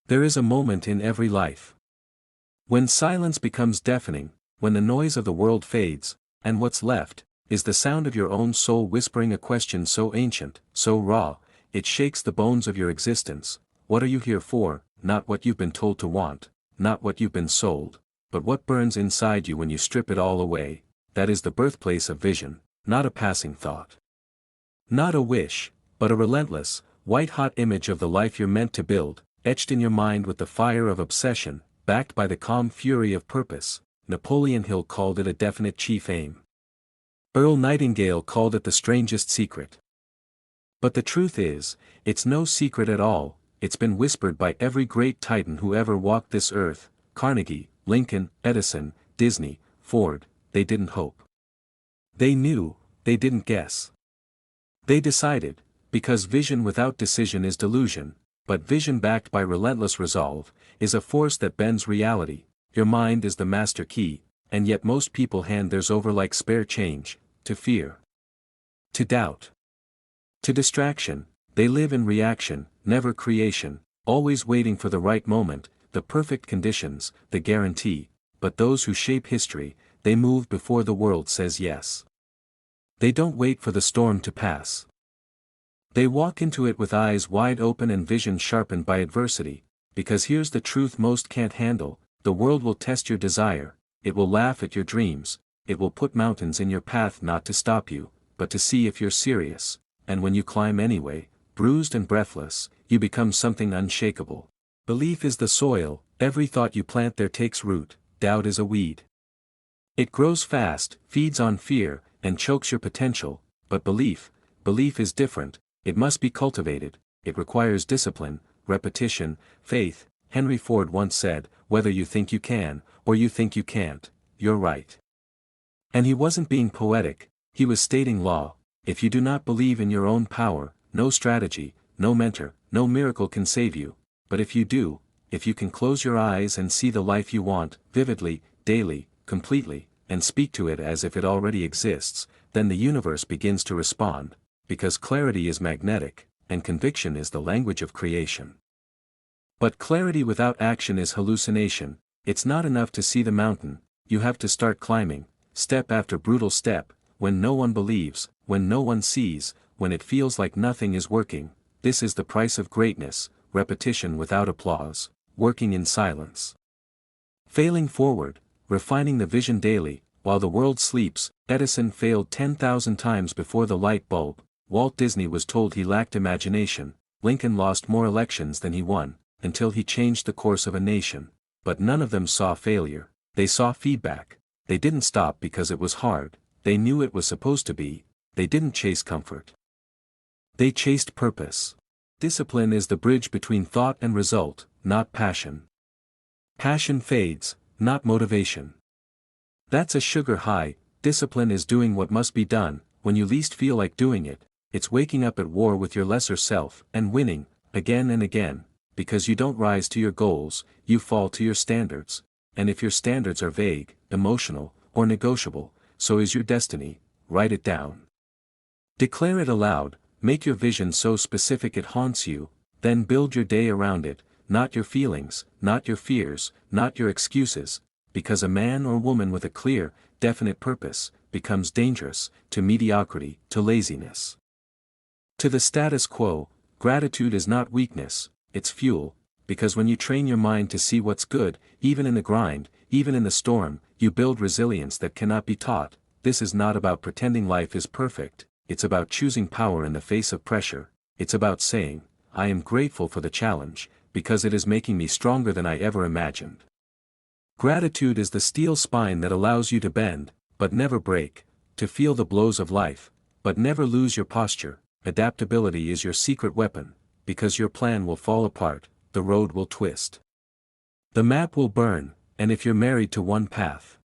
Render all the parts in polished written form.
There is a moment in every life when silence becomes deafening, when the noise of the world fades, and what's left is the sound of your own soul whispering a question so ancient, so raw, it shakes the bones of your existence. What are you here for? Not what you've been told to want, not what you've been sold, but what burns inside you when you strip it all away. That is the birthplace of vision, not a passing thought. Not a wish, but a relentless, white-hot image of the life you're meant to build, etched in your mind with the fire of obsession, backed by the calm fury of purpose. Napoleon Hill called it a definite chief aim. Earl Nightingale called it the strangest secret. But the truth is, it's no secret at all. It's been whispered by every great titan who ever walked this earth: Carnegie, Lincoln, Edison, Disney, Ford. They didn't hope. They knew, they didn't guess. They decided, because vision without decision is delusion, but vision backed by relentless resolve is a force that bends reality. Your mind is the master key, and yet most people hand theirs over like spare change, to fear, to doubt, to distraction. They live in reaction, never creation, always waiting for the right moment, the perfect conditions, the guarantee. But those who shape history, they move before the world says yes. They don't wait for the storm to pass. They walk into it with eyes wide open and vision sharpened by adversity, because here's the truth most can't handle: the world will test your desire, it will laugh at your dreams, it will put mountains in your path not to stop you, but to see if you're serious, and when you climb anyway, bruised and breathless, you become something unshakable. Belief is the soil, every thought you plant there takes root, doubt is a weed. It grows fast, feeds on fear, and chokes your potential, but belief is different. It must be cultivated, it requires discipline, repetition, faith. Henry Ford once said, "Whether you think you can, or you think you can't, you're right." And he wasn't being poetic, he was stating law. If you do not believe in your own power, no strategy, no mentor, no miracle can save you. But if you do, if you can close your eyes and see the life you want, vividly, daily, completely, and speak to it as if it already exists, then the universe begins to respond. Because clarity is magnetic, and conviction is the language of creation. But clarity without action is hallucination. It's not enough to see the mountain, you have to start climbing, step after brutal step, when no one believes, when no one sees, when it feels like nothing is working. This is the price of greatness: repetition without applause, working in silence, failing forward, refining the vision daily, while the world sleeps. Edison failed 10,000 times before the light bulb. Walt Disney was told he lacked imagination. Lincoln lost more elections than he won, until he changed the course of a nation. But none of them saw failure, they saw feedback. They didn't stop because it was hard, they knew it was supposed to be. They didn't chase comfort, they chased purpose. Discipline is the bridge between thought and result, not passion. Passion fades, not motivation. That's a sugar high. Discipline is doing what must be done, when you least feel like doing it. It's waking up at war with your lesser self, and winning, again and again, because you don't rise to your goals, you fall to your standards. And if your standards are vague, emotional, or negotiable, so is your destiny. Write it down. Declare it aloud, make your vision so specific it haunts you, then build your day around it, not your feelings, not your fears, not your excuses, because a man or woman with a clear, definite purpose becomes dangerous to mediocrity, to laziness, to the status quo. Gratitude is not weakness, it's fuel, because when you train your mind to see what's good, even in the grind, even in the storm, you build resilience that cannot be taught. This is not about pretending life is perfect, it's about choosing power in the face of pressure. It's about saying, I am grateful for the challenge, because it is making me stronger than I ever imagined. Gratitude is the steel spine that allows you to bend, but never break, to feel the blows of life, but never lose your posture. Adaptability is your secret weapon, because your plan will fall apart, the road will twist, the map will burn, and if you're married to one path,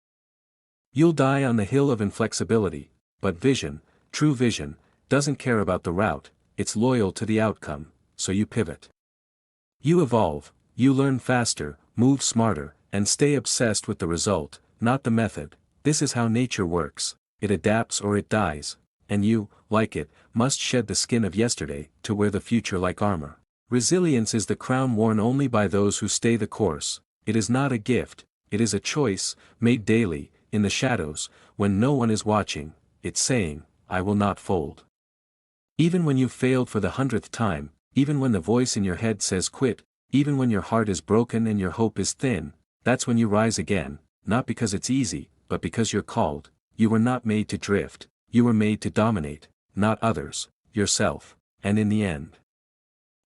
you'll die on the hill of inflexibility. But vision, true vision, doesn't care about the route, it's loyal to the outcome, so you pivot. You evolve, you learn faster, move smarter, and stay obsessed with the result, not the method. This is how nature works, it adapts or it dies, and you, like it, must shed the skin of yesterday to wear the future like armor. Resilience is the crown worn only by those who stay the course. It is not a gift, it is a choice, made daily, in the shadows, when no one is watching. It's saying, I will not fold. Even when you've failed for the 100th time, even when the voice in your head says quit, even when your heart is broken and your hope is thin, that's when you rise again, not because it's easy, but because you're called. You were not made to drift, you were made to dominate, not others, yourself, and in the end.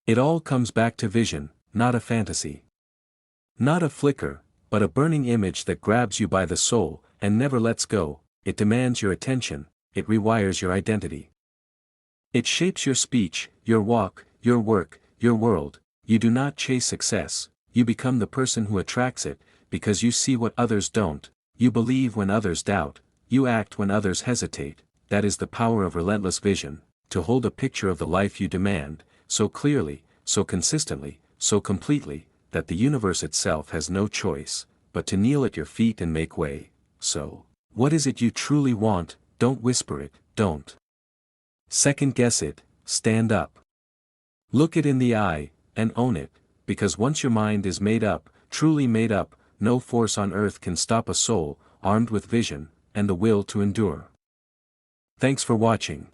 It all comes back to vision, not a fantasy. Not a flicker, but a burning image that grabs you by the soul, and never lets go. It demands your attention, it rewires your identity. It shapes your speech, your walk, your work, your world. You do not chase success, you become the person who attracts it, because you see what others don't, you believe when others doubt, you act when others hesitate. That is the power of relentless vision, to hold a picture of the life you demand, so clearly, so consistently, so completely, that the universe itself has no choice, but to kneel at your feet and make way. So, what is it you truly want? Don't whisper it, don't second guess it, stand up. Look it in the eye, and own it, because once your mind is made up, truly made up, no force on earth can stop a soul, armed with vision, and the will to endure. Thanks for watching.